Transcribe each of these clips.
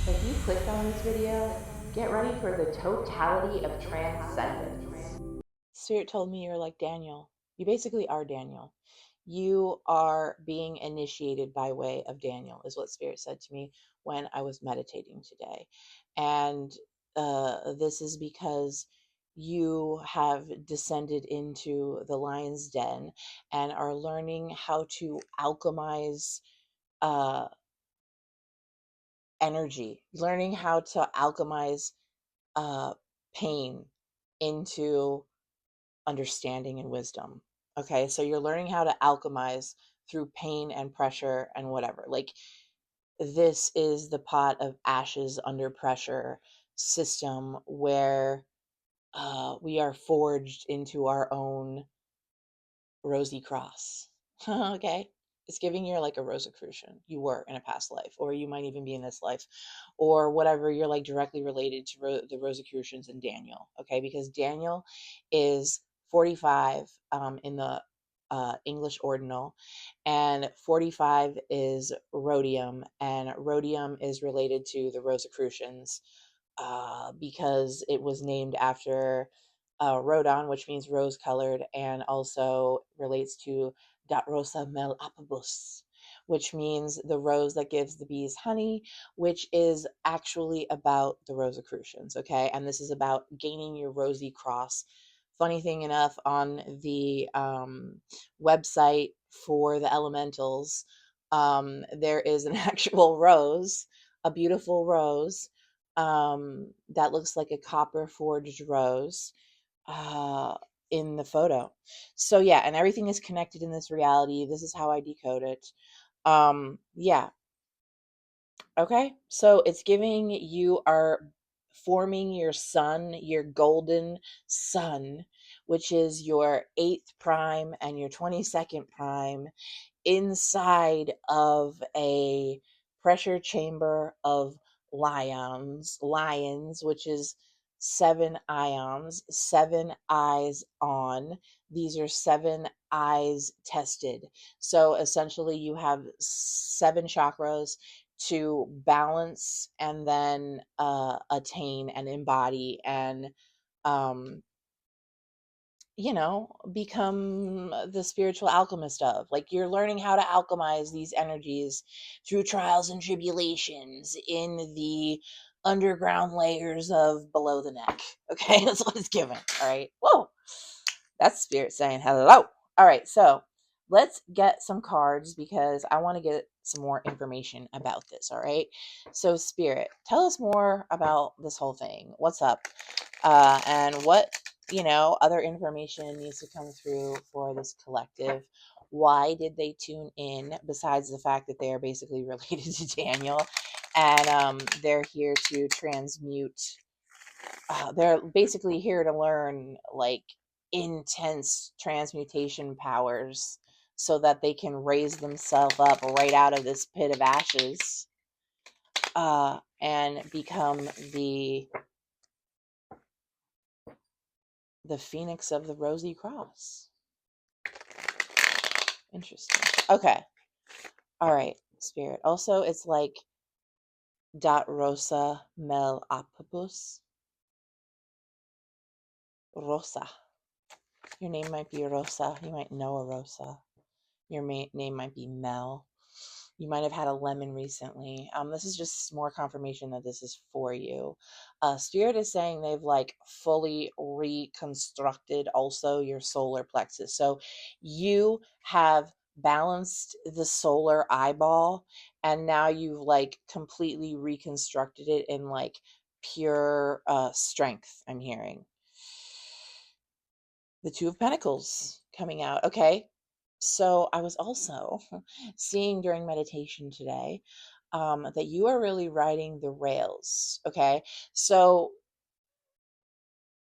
If you clicked on this video, get ready for the totality of transcendence. Spirit told me you're like Daniel. You basically are Daniel. You are being initiated by way of Daniel, is what Spirit said to me when I was meditating today. And this is because you have descended into the lion's den and are learning how to alchemize uh, energy, learning how to alchemize uh, pain into understanding and wisdom. Okay, so you're learning how to alchemize through pain and pressure and whatever. Like, this is the pot of ashes under pressure system where we are forged into our own rosy cross. Okay, it's giving you like a Rosicrucian. You were in a past life, or you might even be in this life, or whatever. You're like directly related to the Rosicrucians and Daniel. Okay, because Daniel is 45 in the English ordinal, and 45 is rhodium, and rhodium is related to the Rosicrucians because it was named after Rhodon, which means rose colored, and also relates to Dat Rosa Mel Apibus, which means the rose that gives the bees honey, which is actually about the Rosicrucians. Okay. And this is about gaining your rosy cross. Funny thing enough, on the website for the elementals, there is an actual rose, a beautiful rose that looks like a copper forged rose uh, in the photo. So yeah, and everything is connected in this reality. This is how I decode it. Yeah. Okay. So it's giving you are forming your sun, your golden sun, which is your eighth prime and your 22nd prime inside of a pressure chamber of lions, which is 7 ions, 7 eyes on. These are 7 eyes tested. So essentially, you have 7 chakras to balance and then attain and embody and um become the spiritual alchemist of. Like, you're learning how to alchemize these energies through trials and tribulations in the underground layers of below the neck. Okay, that's what it's given. All right. Whoa. That's spirit saying hello. All right, so let's get some cards because I want to get some more information about this. All right. So, spirit, tell us more about this whole thing. What's up? And what, other information needs to come through for this collective. Why did they tune in besides the fact that they are basically related to Daniel, and they're here to transmute. They're basically here to learn like intense transmutation powers so that they can raise themselves up right out of this pit of ashes and become the phoenix of the rosy cross. Interesting. Okay. All right, spirit. Also, it's like dot rosa mel apibus. Rosa. Your name might be Rosa. You might know a Rosa. Your name might be Mel. You might have had a lemon recently. This is just more confirmation that this is for you. Spirit is saying they've like fully reconstructed also your solar plexus. So you have balanced the solar eyeball, and now you've like completely reconstructed it in like pure strength. I'm hearing the Two of Pentacles coming out. Okay. So I was also seeing during meditation today that you are really riding the rails. Okay. So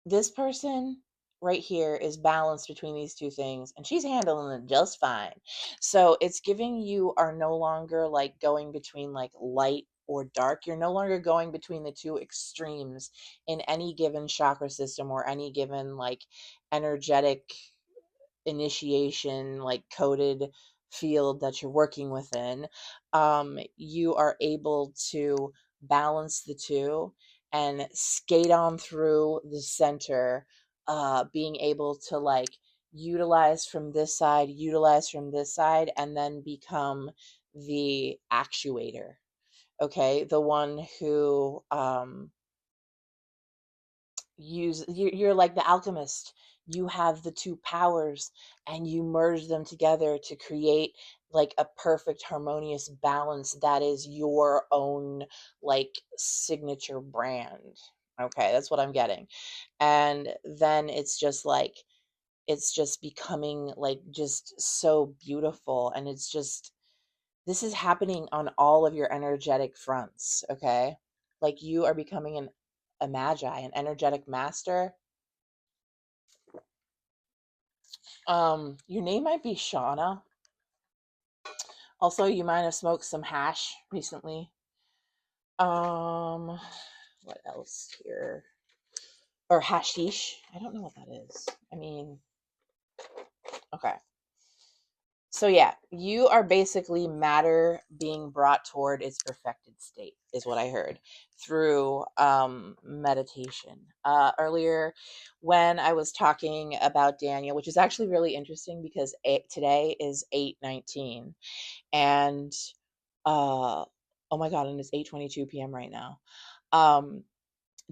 this person right here is balanced between these two things, and she's handling it just fine. So it's giving you are no longer like going between like light or dark. You're no longer going between the two extremes in any given chakra system or any given like energetic initiation, like coded field that you're working within. You are able to balance the two and skate on through the center, being able to like utilize from this side, and then become the actuator. Okay, the one who you're like the alchemist. You have the two powers and you merge them together to create like a perfect harmonious balance that is your own like signature brand. Okay, that's what I'm getting. And then it's just becoming like just so beautiful, and it's just, this is happening on all of your energetic fronts. Okay, like you are becoming a magi, an energetic master. Your name might be Shauna. Also, you might have smoked some hash recently. What else here? Or hashish. I don't know what that is. I mean, okay. So yeah, you are basically matter being brought toward its perfected state, is what I heard through meditation. Earlier, when I was talking about Daniel, which is actually really interesting because today is 8/19, and oh my god, and it's 8:22 p.m. right now. Um,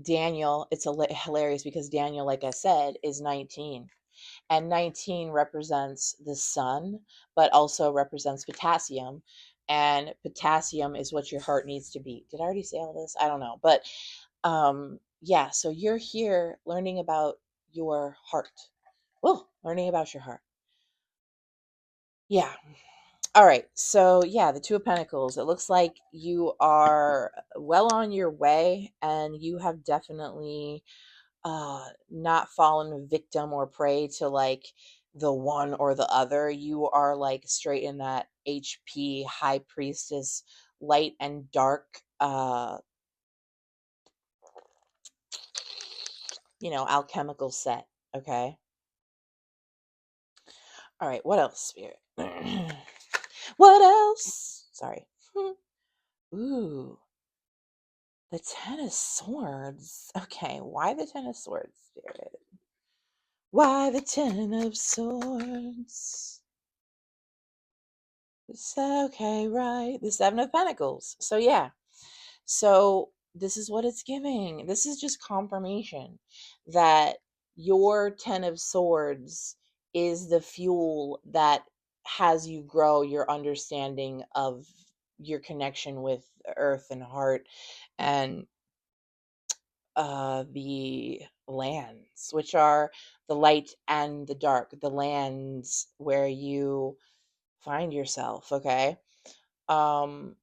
Daniel, it's hilarious because Daniel, like I said, is 19, and 19 represents the sun, but also represents potassium, and potassium is what your heart needs to beat. Did I already say all this? I don't know, but yeah, so you're here learning about your heart. Oh, learning about your heart. Yeah. All right. So, yeah, the Two of Pentacles. It looks like you are well on your way, and you have definitely not fallen victim or prey to like the one or the other. You are like straight in that HP high priestess, light and dark, alchemical set. Okay. All right. What else, Spirit? What else? Sorry. Ooh, the Ten of Swords. Okay, why the Ten of Swords, Spirit? Why the Ten of Swords? It's okay, right? The Seven of Pentacles. So, yeah. So, this is what it's giving. This is just confirmation that your Ten of Swords is the fuel that has you grow your understanding of your connection with earth and heart, and the lands, which are the light and the dark, the lands where you find yourself. Okay. Um,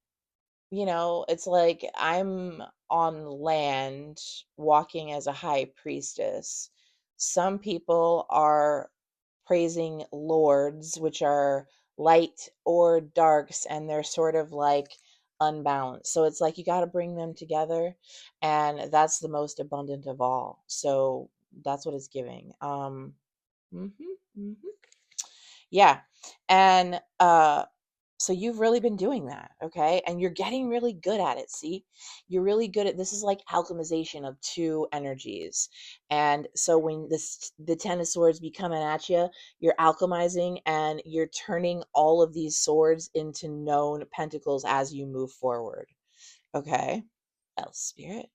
it's like I'm on land walking as a high priestess. Some people are praising lords, which are light or darks, and they're sort of like unbalanced. So it's like you got to bring them together, and that's the most abundant of all. So that's what it's giving. Mhm, mhm. Yeah. And so you've really been doing that, okay? And you're getting really good at it. See, you're really good at this. Is like alchemization of two energies. And so when the Ten of Swords be coming at you, you're alchemizing and you're turning all of these swords into known pentacles as you move forward. Okay. Else, Spirit.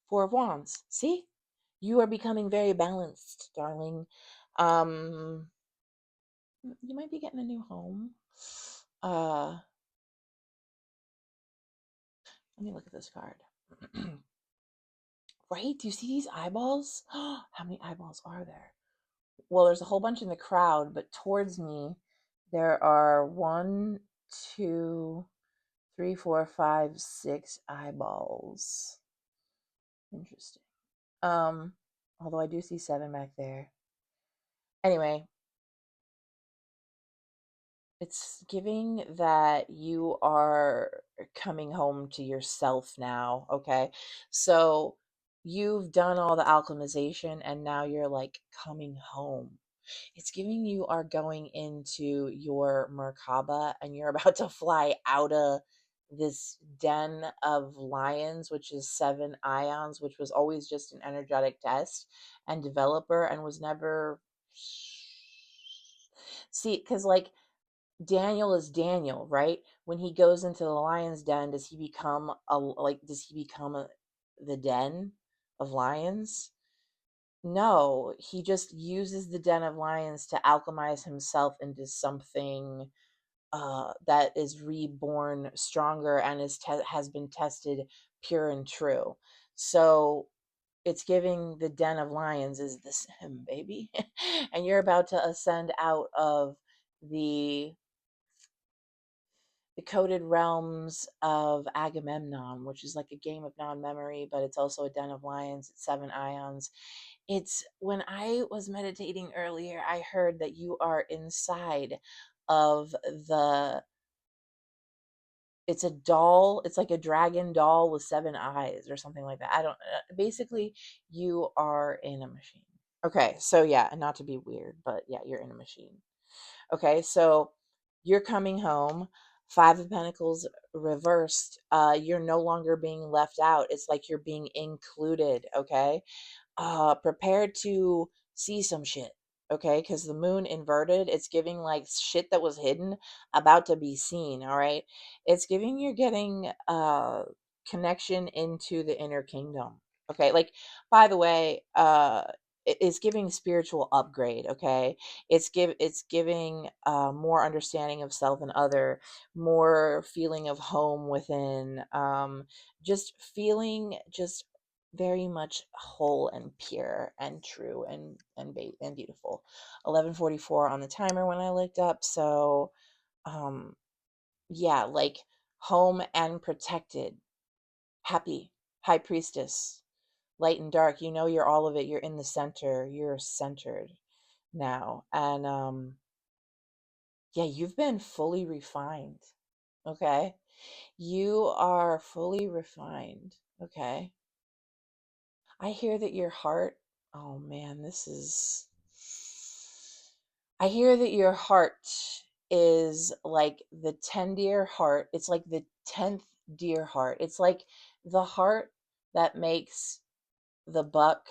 Four of Wands. See, you are becoming very balanced, darling. Um, you might be getting a new home. Uh, Let me look at this card. Right? Do you see these eyeballs? How many eyeballs are there? Well, there's a whole bunch in the crowd, but towards me, there are one, two, three, four, five, six eyeballs. Interesting. Although I do see seven back there. Anyway, it's giving that you are coming home to yourself now, okay? So you've done all the alchemization and now you're like coming home. It's giving you are going into your Merkaba and you're about to fly out of this den of lions, which is 7 ions, which was always just an energetic test and developer, and was never, see, because like Daniel is Daniel, right? When he goes into the lion's den, does he become the den of lions? No, he just uses the den of lions to alchemize himself into something that is reborn stronger and has been tested pure and true. So it's giving the den of lions is the sim, baby. And you're about to ascend out of the the coded realms of Agamemnon, which is like a game of non-memory, but it's also a den of lions. It's 7 ions. It's when I was meditating earlier, I heard that you are inside of the, it's a doll, it's like a dragon doll with 7 eyes or something like that. I don't basically you are in a machine. Okay, so yeah, and not to be weird, but yeah, you're in a machine. Okay, so you're coming home, 5 of Pentacles reversed. You're no longer being left out. It's like you're being included. Okay, prepared to see some shit. Okay, because the moon inverted, it's giving like shit that was hidden about to be seen. All right, it's giving you're getting connection into the inner kingdom. Okay, like by the way, it's giving spiritual upgrade. Okay, it's giving more understanding of self and other, more feeling of home within, just feeling just very much whole and pure and true and beautiful. 11:44 on the timer when I looked up. So um yeah, like home and protected, happy, high priestess, light and dark. You know you're all of it. You're in the center. You're centered now. And yeah, you've been fully refined. Okay? You are fully refined. Okay? I hear that your heart, oh man, this is, I hear that your heart is like the 10 deer heart. It's like the 10th deer heart. It's like the heart that makes the buck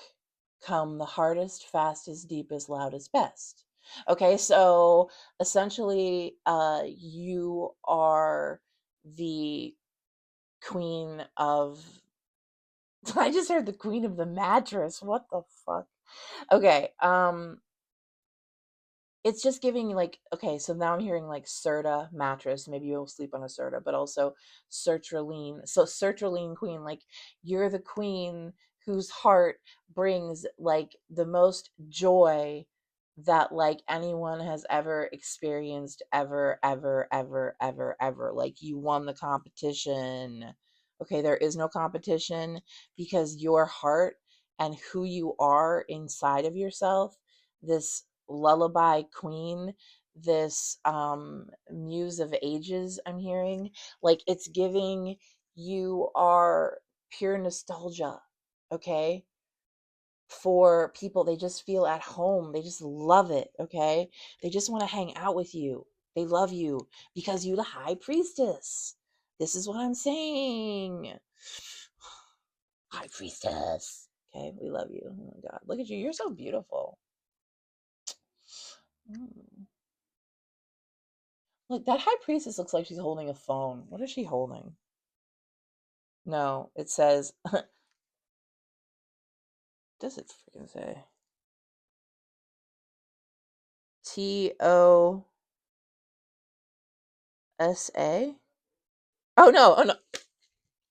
come the hardest, fastest, deepest, loudest, best. Okay, so essentially, you are the queen of, I just heard the queen of the mattress. What the fuck? Okay, it's just giving like, okay, so now I'm hearing like Serta mattress. Maybe you'll sleep on a Serta, but also sertraline. So sertraline queen, like you're the queen whose heart brings like the most joy that like anyone has ever experienced, ever. Like you won the competition. Okay, there is no competition because your heart and who you are inside of yourself, this lullaby queen, this muse of ages, I'm hearing, like it's giving, you are pure nostalgia. Okay, for people, they just feel at home, they just love it. Okay, they just want to hang out with you, they love you because you the high priestess. This is what I'm saying. High priestess. Okay, we love you. Oh my god, look at you, you're so beautiful. Mm. Look, that high priestess looks like she's holding a phone. What is she holding? No, it says, does it freaking say? TOSA? Oh no, oh no.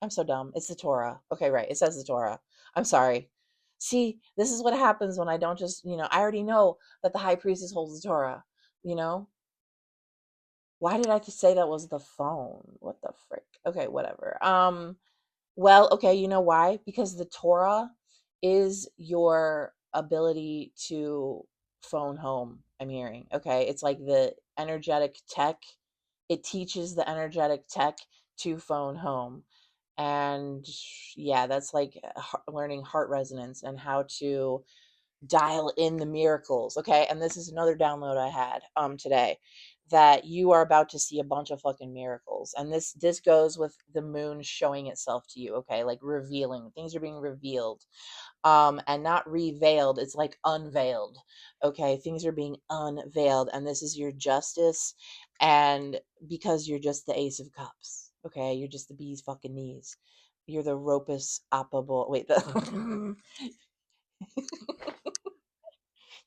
I'm so dumb. It's the Torah. Okay, right. It says the Torah. I'm sorry. See, this is what happens when I don't just, I already know that the high priestess holds the Torah, you know? Why did I just say that was the phone? What the frick? Okay, whatever. Well, okay, you know why? Because the Torah is your ability to phone home, I'm hearing. Okay, it's like the energetic tech. It teaches the energetic tech to phone home. And yeah, that's like learning heart resonance and how to dial in the miracles, okay? And this is another download I had today, that you are about to see a bunch of fucking miracles. And this goes with the moon showing itself to you, okay? Like revealing. Things are being revealed. And not revealed, it's like unveiled. Okay? Things are being unveiled, and this is your justice, and because you're just the Ace of Cups. Okay? You're just the bee's fucking knees. You're the ropus oppable. Wait, the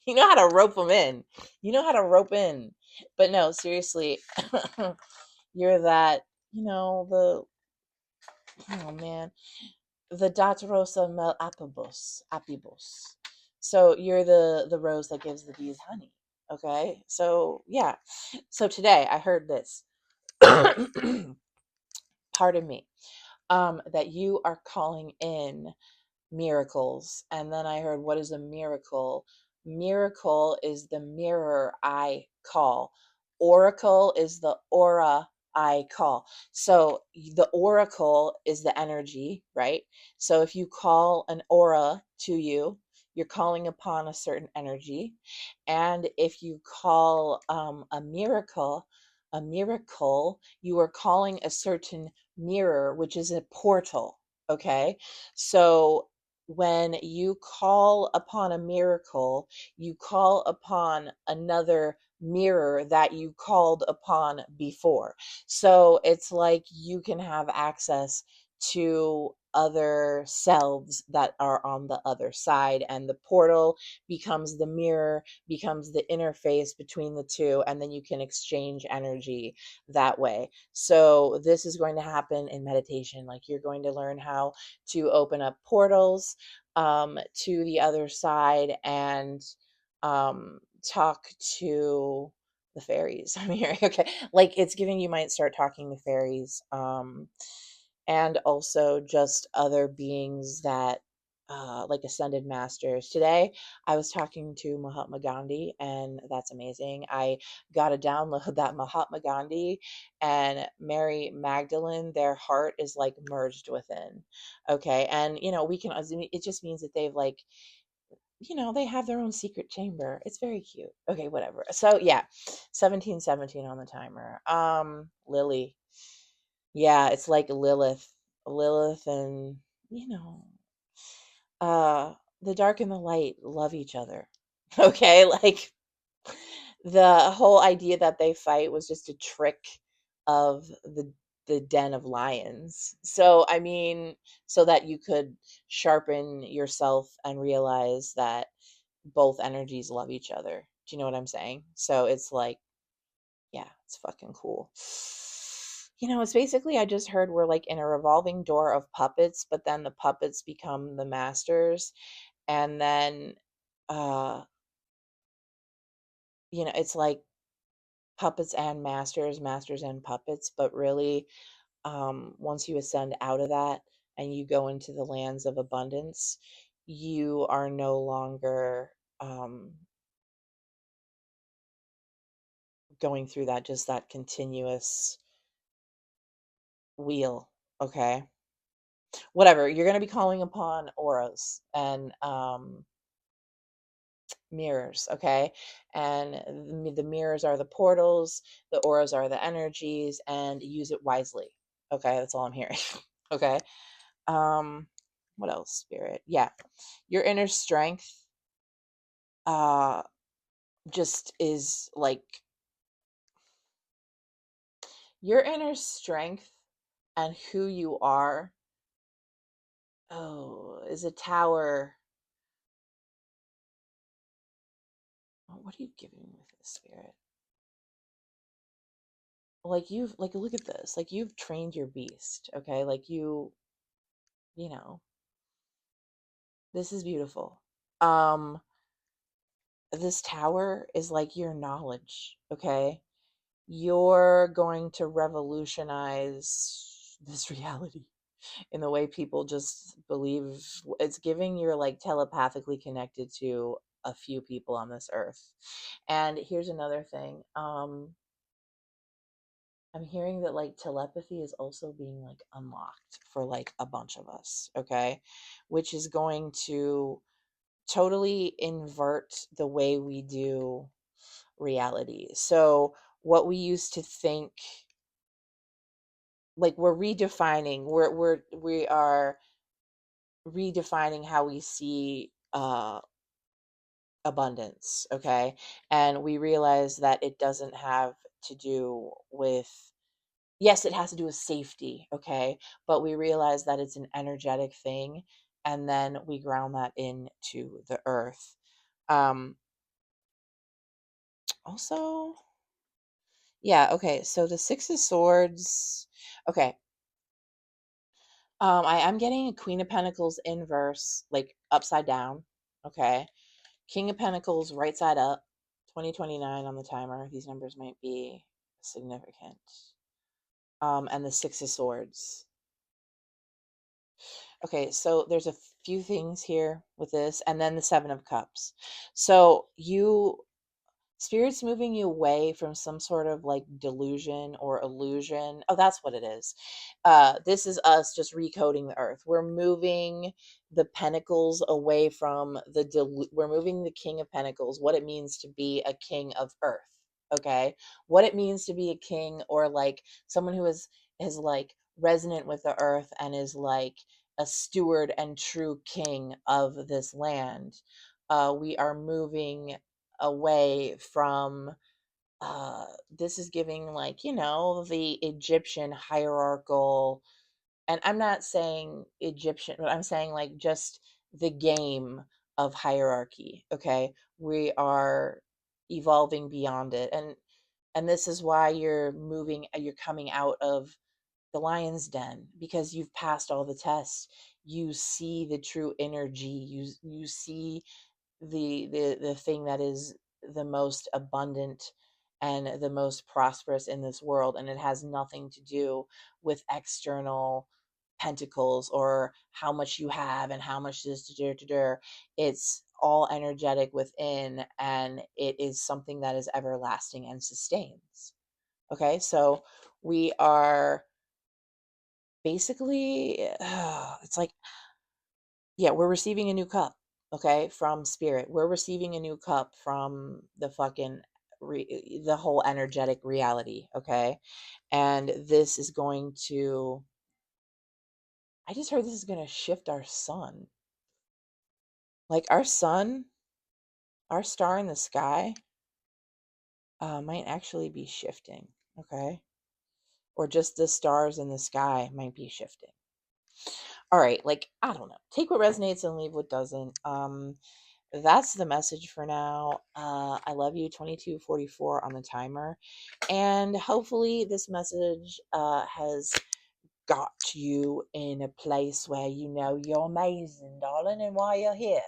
you know how to rope them in. You know how to rope in. But no, seriously, you're that, the, oh man, the Datarosa mel apibus. So you're the rose that gives the bees honey. Okay? So, yeah. So today I heard this. Pardon me. That you are calling in miracles. And then I heard, what is a miracle? Miracle is the mirror I call. Oracle is the aura I call. So the oracle is the energy, right? So if you call an aura to you, you're calling upon a certain energy. And if you call a miracle, you are calling a certain mirror, which is a portal. Okay. So when you call upon a miracle, you call upon another mirror that you called upon before. So it's like you can have access to other selves that are on the other side, and the portal becomes the mirror, becomes the interface between the two, and then you can exchange energy that way. So this is going to happen in meditation. Like, you're going to learn how to open up portals to the other side, and talk to the fairies. I'm hearing, okay, like it's giving, you might start talking to fairies, and also just other beings that, like ascended masters. Today, I was talking to Mahatma Gandhi, and that's amazing. I got to download that Mahatma Gandhi and Mary Magdalene, their heart is like merged within. Okay. And, we can, it just means that they've like, they have their own secret chamber. It's very cute. Okay, whatever. So yeah, 1717 on the timer. Lily. Yeah, it's like Lilith. Lilith and, you know, uh the dark and the light love each other. Okay, like the whole idea that they fight was just a trick of the den of lions. So I mean, so that you could sharpen yourself and realize that both energies love each other. Do you know what I'm saying? So it's like, yeah, it's fucking cool. It's basically, I just heard we're like in a revolving door of puppets, but then the puppets become the masters. And then, uh, it's like puppets and masters, masters and puppets. But really, once you ascend out of that and you go into the lands of abundance, you are no longer going through that, just that continuous wheel. Okay. Whatever. You're going to be calling upon auras and mirrors. Okay. And the mirrors are the portals, the auras are the energies, and use it wisely. Okay. That's all I'm hearing. Okay. Um, what else, spirit? Yeah. Your inner strength uh just is like your inner strength and who you are. Oh, is a tower. Oh, what are you giving me with this, spirit? Like, you've, like, look at this. Like, you've trained your beast, okay? Like, you know, this is beautiful. Um, this tower is like your knowledge, okay? You're going to revolutionize this reality in the way people just believe. It's giving, you're like telepathically connected to a few people on this earth. And here's another thing. I'm hearing that like telepathy is also being like unlocked for like a bunch of us, okay? Which is going to totally invert the way we do reality. So what we used to think, like, we are redefining how we see abundance, okay? And we realize that it doesn't have to do with, yes, it has to do with safety, okay? But we realize that it's an energetic thing, and then we ground that into the earth. Um, Also, yeah, okay, so the Six of Swords, okay. I am getting a Queen of Pentacles inverse, like upside down, okay? King of Pentacles right side up, 2029 on the timer. These numbers might be significant. And the Six of Swords. Okay, so there's a few things here with this, and then the Seven of Cups. So Spirit's moving you away from some sort of like delusion or illusion. Oh, that's what it is. This is us just recoding the earth. We're moving the pentacles away from we're moving the King of Pentacles, what it means to be a king of earth. Okay. What it means to be a king, or like someone who is like resonant with the earth and is like a steward and true king of this land. We are moving away from, this is giving, like, the Egyptian hierarchical, and I'm not saying Egyptian, but I'm saying like just the game of hierarchy. Okay, we are evolving beyond it, and this is why you're coming out of the lion's den, because you've passed all the tests. You see the true energy. You see the thing that is the most abundant and the most prosperous in this world, and it has nothing to do with external pentacles or how much you have and how much this. It's all energetic within, and it is something that is everlasting and sustains. Okay, so we are basically, it's like, yeah, we're receiving a new cup, okay, from spirit. We're receiving a new cup from the fucking the whole energetic reality, okay? And this is going to, I just heard this is going to shift our sun. Like our sun, our star in the sky, might actually be shifting, okay? Or just the stars in the sky might be shifting. All right, like, I don't know. Take what resonates and leave what doesn't. That's the message for now. I love you, 2244 on the timer. And hopefully this message has got you in a place where you know you're amazing, darling, and why you're here,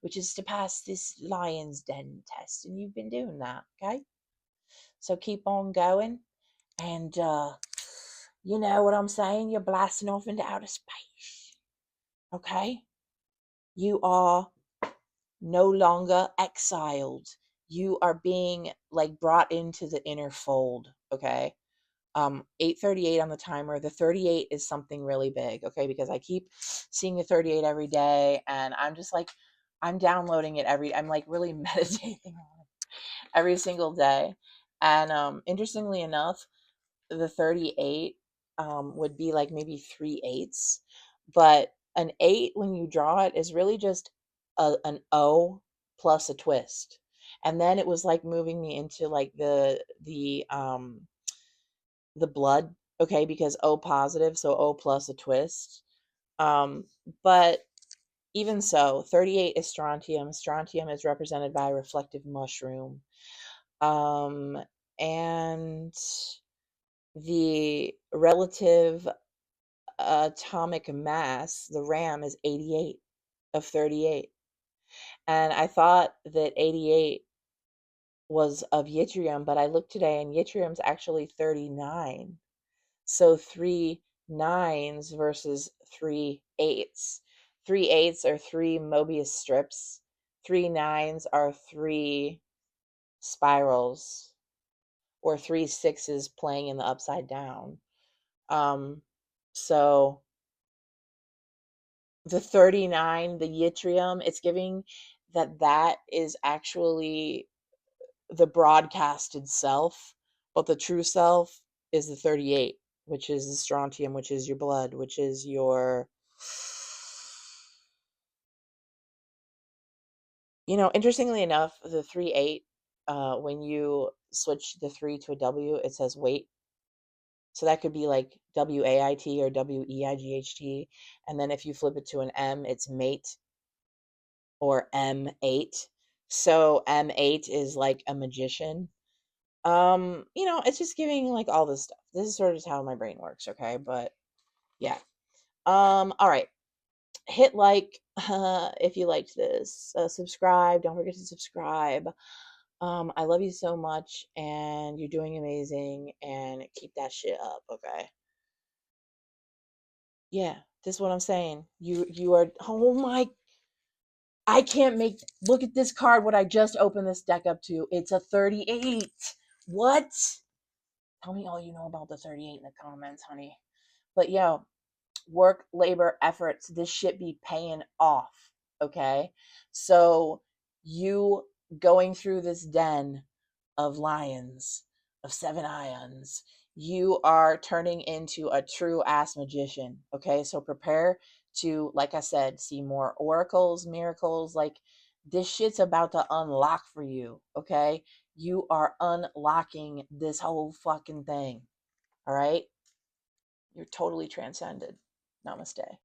which is to pass this lion's den test. And you've been doing that, okay? So keep on going. And you know what I'm saying? You're blasting off into outer space, okay? You are no longer exiled. You are being like brought into the inner fold, okay? 8:38 on the timer. The 38 is something really big, okay? Because I keep seeing the 38 every day, and I'm just like, I'm downloading it I'm like really meditating on it every single day. And interestingly enough, the 38 would be like maybe 3/8, but an 8, when you draw it, is really just an O plus a twist. And then it was like moving me into like the blood, okay, because O positive, so O plus a twist. um but even so, 38 is strontium. Strontium is represented by a reflective mushroom. um and the relative atomic mass, the RAM, is 88 of 38. And I thought that 88 was of yttrium, but I looked today and yttrium's actually 39. So 3 9s versus 3 8s. 3 8s are 3 Mobius strips. 3 9s are 3 spirals, or 3 6s playing in the upside down. So the 39, the yttrium, it's giving that is actually the broadcasted self, but the true self is the 38, which is the strontium, which is your blood, which is your, interestingly enough, the 3-8, when you switch the 3 to a W, it says wait. So that could be like WAIT or WEIGHT. And then if you flip it to an M, it's mate or M8. So M8 is like a magician. It's just giving like all this stuff. This is sort of how my brain works, okay? But yeah. All right. Hit like if you liked this. Subscribe. Don't forget to subscribe. I love you so much, and you're doing amazing, and keep that shit up, okay? Yeah, this is what I'm saying. You are, oh my, I can't make, look at this card, what I just opened this deck up to. It's a 38. What? Tell me all you know about the 38 in the comments, honey. But work, labor, efforts, this shit be paying off, okay? So you going through this den of lions, of 7 ions, you are turning into a true ass magician, okay? So prepare to, like I said, see more oracles, miracles, like this shit's about to unlock for you, okay? You are unlocking this whole fucking thing, all right? You're totally transcended. Namaste.